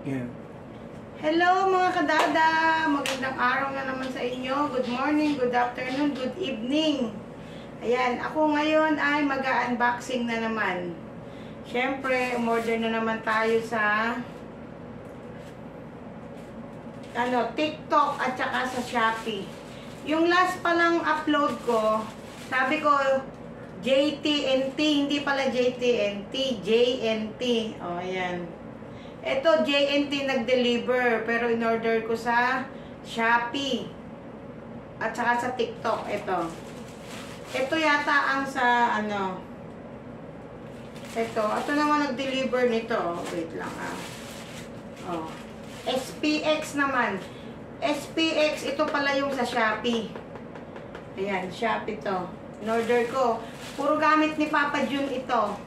Yeah. Hello mga kadada! Magandang araw na naman sa inyo. Good morning, good afternoon, good evening. Ayan, ako ngayon ay mag-unboxing na naman. Siyempre, umorder na naman tayo sa TikTok at saka sa Shopee. Yung last palang upload ko, sabi ko JTNT, hindi pala JTNT, JNT. O, ayan. Ito, JNT nag-deliver, pero in-order ko sa Shopee at saka sa TikTok. Ito yata ang sa ito naman nag-deliver nito. Wait lang Oh. SPX naman. SPX, ito pala yung sa Shopee. Ayan, Shopee to. In-order ko. Puro gamit ni Papa Jun ito.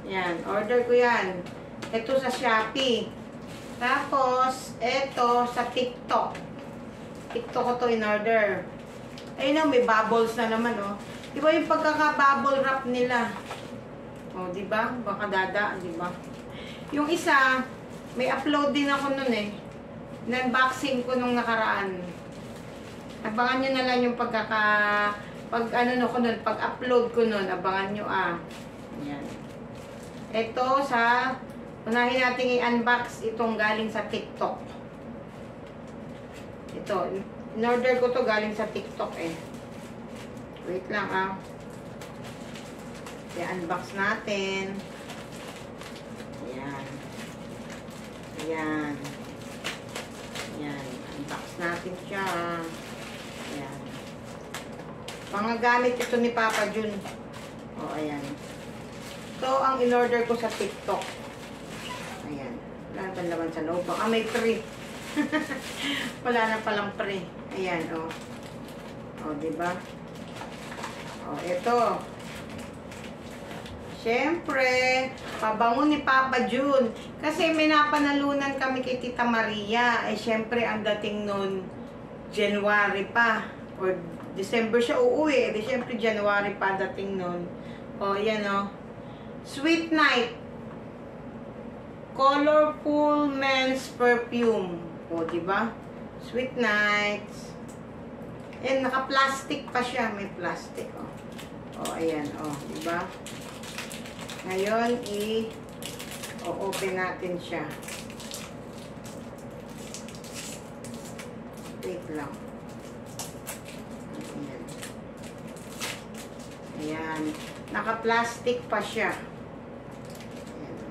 Ayan, order ko yan. Ito sa Shopee. Tapos, ito sa TikTok. TikTok ko to in-order. Ayun may bubbles na naman, oh. Di ba yung pagkaka-bubble wrap nila? Oh, di ba? Baka dada, di ba? Yung isa, may upload din ako nun eh. In-unboxing ko nung nakaraan. Abangan nyo na lang yung pag-upload ko nun. Abangan nyo, Ayan. Ito sa unahin natin i-unbox itong galing sa TikTok. Ito, in-order ko to galing sa TikTok eh. Wait lang I-unbox natin. Ayan. Ayan. Ayan. Unbox natin siya. Ayan. Mga gamit ito ni Papa Jun. O, ayan. Ito ang in-order ko sa TikTok. Ayan. Wala na naman sa loob. Baka may free. Wala na palang free. Ayan, o. O, diba? O, ito. Siyempre, pabango ni Papa Jun. Kasi may napanalunan kami kay Tita Maria. Eh, siyempre, ang dating nun, January pa. Or December siya uuwi. Eh, siyempre, January pa dating nun. O, yan o. Sweet Night. Colorful Men's Perfume. O, diba? Sweet Nights. Ayan, naka-plastic pa siya. May plastic, o. O, ayan, o. Diba? Ngayon, i-open natin siya. Wait lang. Ayan. Ayan. Naka-plastic pa siya. Ayan.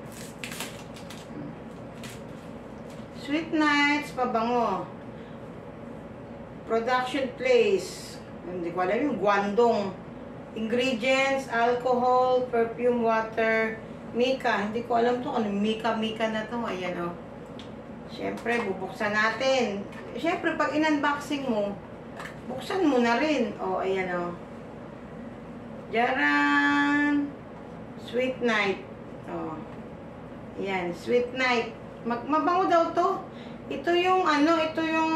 Sweet Nights, pabango. Production place. Hindi ko alam yung Guangdong. Ingredients, alcohol, perfume, water, mica. Hindi ko alam to ano mica na to. Ayan o. Siyempre, bubuksan natin. Siyempre, pag in-unboxing mo, buksan mo na rin. O, ayan o. Jaran. Sweet Night. O. Ayan, Sweet Night. Mabango daw to. Ito yung ito yung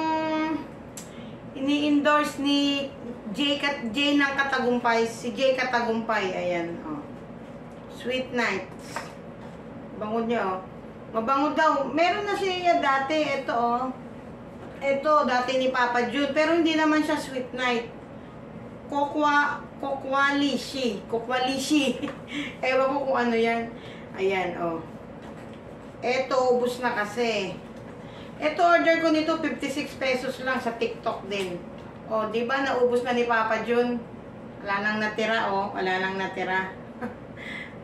ini-endorse ni J ng Katagumpay, si J Katagumpay, ayan, Sweet Nights. Bango niya, mabango daw. Meron na siya dati, ito, ito, dati ni Papa Jun, pero hindi naman siya Sweet Night. Kokwalishi. Ewan ko kung ano yan. Ayan, Ito, ubos na kasi. Ito, order ko nito, 56 pesos lang sa TikTok din. O, di ba naubos na ni Papa Jun? Wala nang natira, wala nang natira.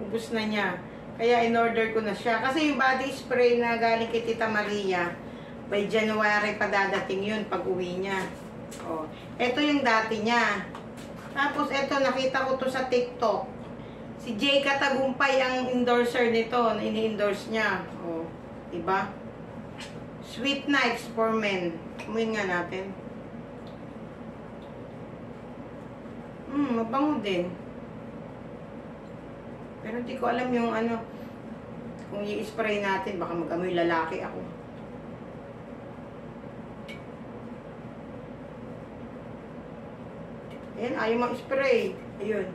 Ubos na niya. Kaya in-order ko na siya. Kasi yung body spray na galing kay Tita Maria, by January pa dadating yun pag uwi niya. O, ito yung dati niya. Tapos, ito, nakita ko to sa TikTok. Si J Katagumpay ang endorser nito, na ini-endorse niya. O, di ba? Sweet Nights for Men. Umuin nga natin. Mabango din. Pero hindi ko alam yung kung i-spray natin, baka mag-amoy lalaki ako. Ayan, ayaw mag-spray. Ayun.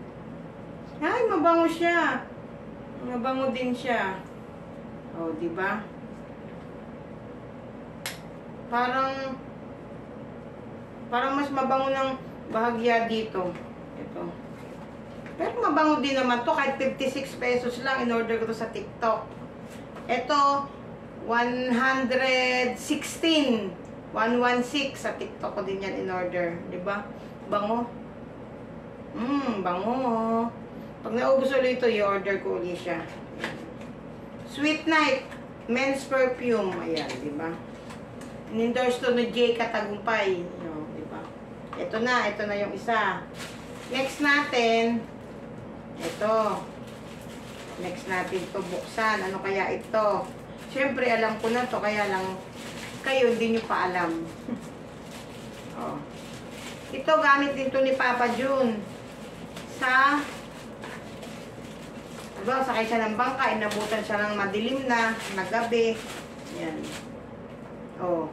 Ay, mabango siya. Mabango din siya. O, diba? Parang mas mabango ng bahagya dito. Ito. Pero mabango din naman to. Kahit 56 pesos lang. In-order ko to sa TikTok. Ito, 116. 116 sa TikTok ko din yan in-order. Diba? Bango. Bango. Pag naubos ulit ito, i-order ko ulit siya. Sweet Night. Men's perfume. Ayan, diba? In-endorse to ni Jay Katagumpay. Diba? Ito na yung isa. Next natin, ito. Next natin to buksan. Ano kaya ito? Siyempre, alam ko na to. Kaya lang, kayo hindi nyo pa alam. Oh. Ito, gamit din to ni Papa Jun. Sa, diba, sakay siya ng bangka. Inabutan siya ng madilim na gabi. Yan. Oh.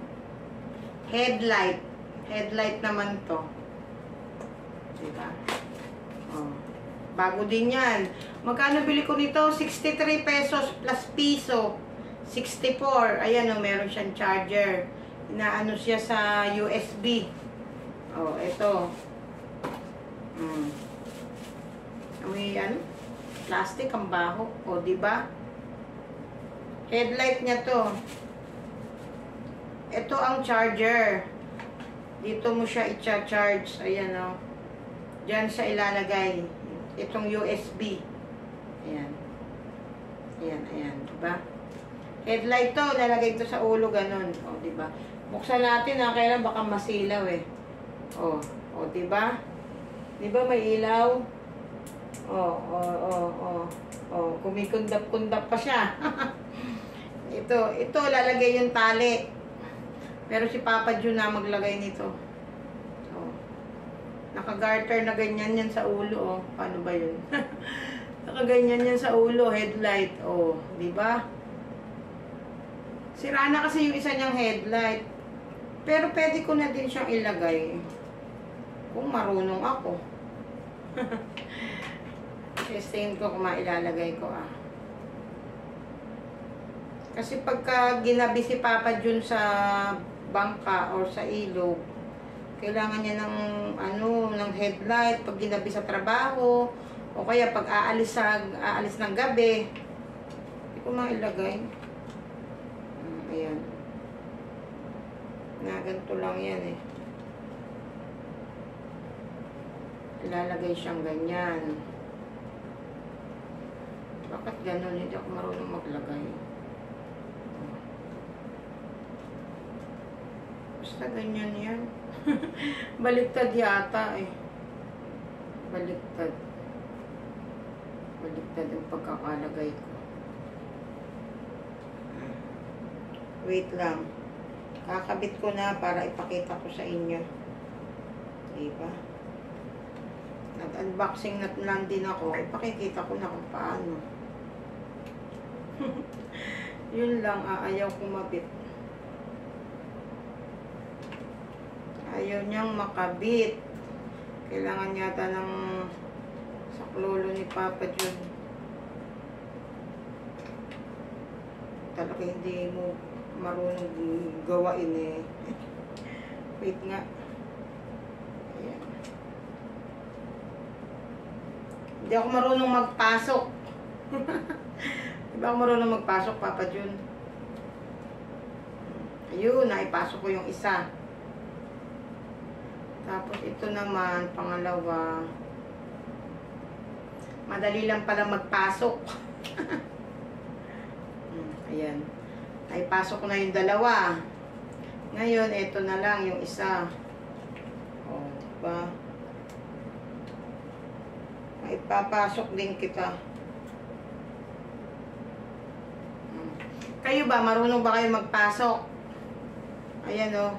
Headlight. Headlight naman to. Diba? Oh. Bago din yan. Magkano bili ko nito? 63 pesos plus piso. 64. Ayan o, meron siyang charger. Inaano siya sa USB. Oh, ito. May ano? Plastic ang baho. O, diba? Headlight niya to. Ito ang charger. Dito mo siya i-charge. Ayan o. Diyan siya ilalagay. Itong USB. Ayan. Ayan. Diba? Headlight to. Lalagay to sa ulo. Ganon. O, diba? Buksan natin ha. Kailan baka masilaw eh. O, diba? Diba may ilaw? Kumikundap-kundap pa siya. Ito, lalagay yung tali. Pero si Papa Jun na maglagay nito. Naka-garter na ganyan yan sa ulo, Paano ba yun? Nakaganyan yan sa ulo, headlight, di ba? Sira na kasi yung isa niyang headlight. Pero pwede ko na din siyang ilagay. Kung marunong ako. Testingin ko kung mailalagay ko, Kasi pagka ginabi si Papa Jun sa bangka or sa ilog, kailangan niya ng headlight pag ginabi sa trabaho o kaya pag aalis ng gabi. Hindi ko mailagay. Ayan. Ganito lang yan eh. Ilalagay siyang ganyan. Bakit ganun? Hindi ako marunong maglagay. Basta ganyan yan. Baliktad yata eh. Baliktad ang pagkakalagay ko. Wait lang. Kakabit ko na para ipakita ko sa inyo. Diba? Nag-unboxing na lang din ako. Ipakikita ko na kung paano. Yun lang. Ayaw kumabit. Ayaw niyang makabit. Kailangan yata ng saklolo ni Papa Jun. Talaga hindi mo marunong gawain eh. Wait nga. Ayan. Hindi ako marunong magpasok. Diba ako marunong magpasok, Papa Jun? Ayun, naipasok ko yung isa. Tapos ito naman, pangalawa. Madali lang pala magpasok. Ayan. Naipasok ko na yung dalawa. Ngayon, ito na lang yung isa. Diba? Maipapasok din kita. Kayo ba? Marunong ba kayo magpasok? Ayan o.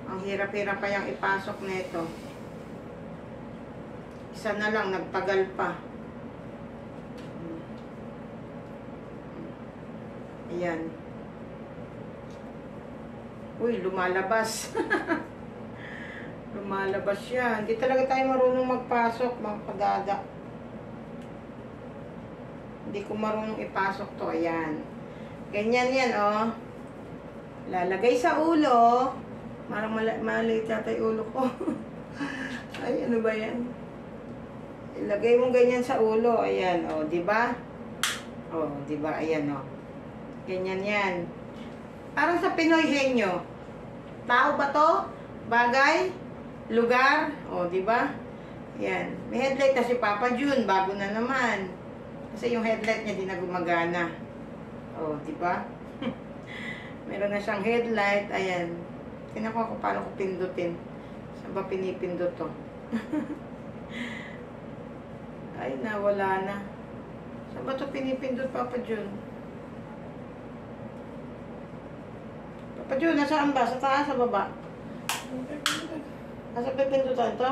Ang hirap-hirap pa yung ipasok nito. Isa na lang, nagtagal pa. Ayan. Uy, lumalabas. Lumalabas yan. Hindi talaga tayo marunong magpasok, mga kadada. Hindi ko marunong ipasok to. Ayan. Ganyan yan, Lalagay sa ulo. Parang maliit yata yung ulo ko. Ay, ano ba yan? Ilagay mo ganyan sa ulo. Ayan, o, diba? O, diba? Ayan, o. Ganyan yan. Parang sa Pinoy henyo. Tao ba to? Bagay? Lugar? O, diba? Ayan. May headlight na si Papa June. Bago na naman. Kasi yung headlight niya di na gumagana. O, diba? Meron na siyang headlight. Ayan. Tinakuha ko paano ko pindutin. Saan ba pinipindot to? Ay, nawala na. Saan ba ito pinipindot, Papa June? Papa June, nasaan ba? Sa taas, sa baba? Nasa pipindutan ito?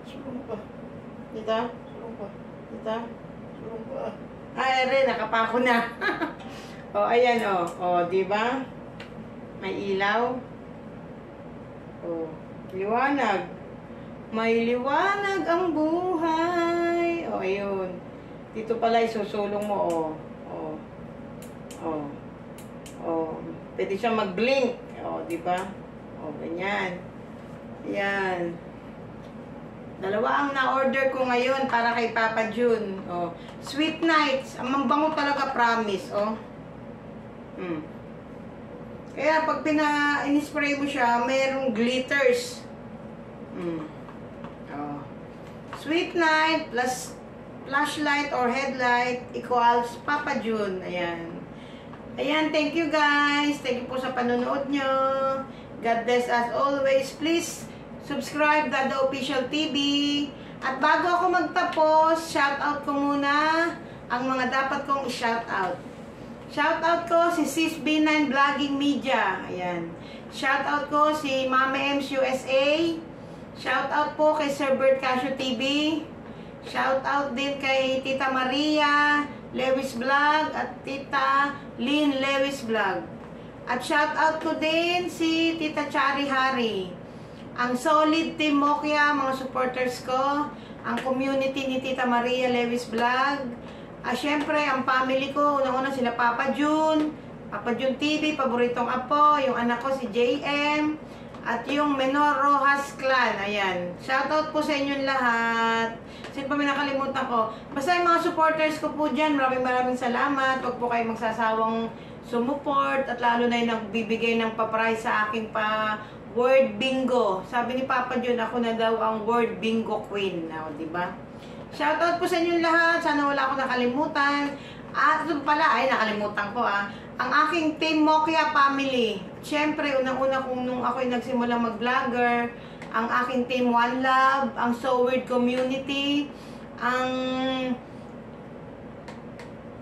Sulong pa. Dito? Sulong pa. Dito? Sulong pa. Ay, rin, nakapako na. O, ayan, o. O, diba? May ilaw. O, liwanag. May liwanag ang buhay. O, ayun. Dito pala isusulong mo, o. O. O. O. Pwede siya mag-blink. O, diba? O, ganyan. Ayan. Dalawa ang na-order ko ngayon para kay Papa June. O. Sweet Nights. Ang mambango talaga, promise. O. Kaya pag in-spray mo siya, mayroong glitters. Oh. Sweet Night plus flashlight or headlight equals Papa June. Ayan. Ayan, thank you guys. Thank you po sa panonood nyo. God bless as always. Please subscribe Dado Official TV. At bago ako magtapos, shoutout ko muna ang mga dapat kong i-shoutout. Shoutout ko si Sis B9 Vlogging Media. Ayan. Shoutout ko si Mama Ems USA. Shoutout po kay Sir Bert Casio TV. Shoutout din kay Tita Maria Lewis Vlog at Tita Lynn Lewis Vlog. At shoutout ko din si Tita Chari Hari. Ang solid Team Mokia, mga supporters ko. Ang community ni Tita Maria Lewis Vlog. Syempre, ang family ko, unang-una sila Papa June TV, paboritong apo, yung anak ko si JM, at yung Menor Rojas Clan. Ayan. Shoutout po sa inyong lahat. Sino pa may nakalimutan ko? Basta yung mga supporters ko po dyan, maraming salamat. Huwag po kayong magsasawang sumuport, at lalo na yung nagbibigay ng pa-prize sa aking word bingo. Sabi ni Papa June, ako na daw ang word bingo queen. Diba? Shoutout po sa inyong lahat. Sana wala akong nakalimutan. At ito pala, ay nakalimutan ko ang aking Team Mokia family. Siyempre, unang-una kung nung ako'y nagsimula mag-vlogger, ang aking Team One Love, ang So Weird Community, ang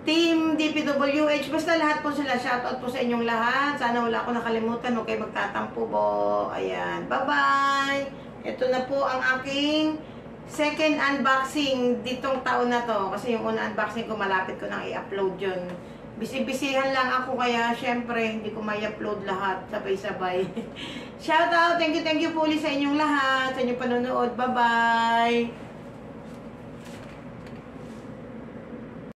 Team DPWH, basta lahat po sila. Shoutout po sa inyong lahat. Sana wala akong nakalimutan. Huwag kayo magtatampo po. Ayan. Bye-bye! Ito na po ang aking second unboxing ditong taon na to. Kasi yung una unboxing ko, malapit ko nang i-upload yun. Bisibisihan lang ako, kaya syempre hindi ko may upload lahat sabay-sabay. Shoutout! Thank you po ulit sa inyong lahat. Sa inyong panonood. Bye-bye!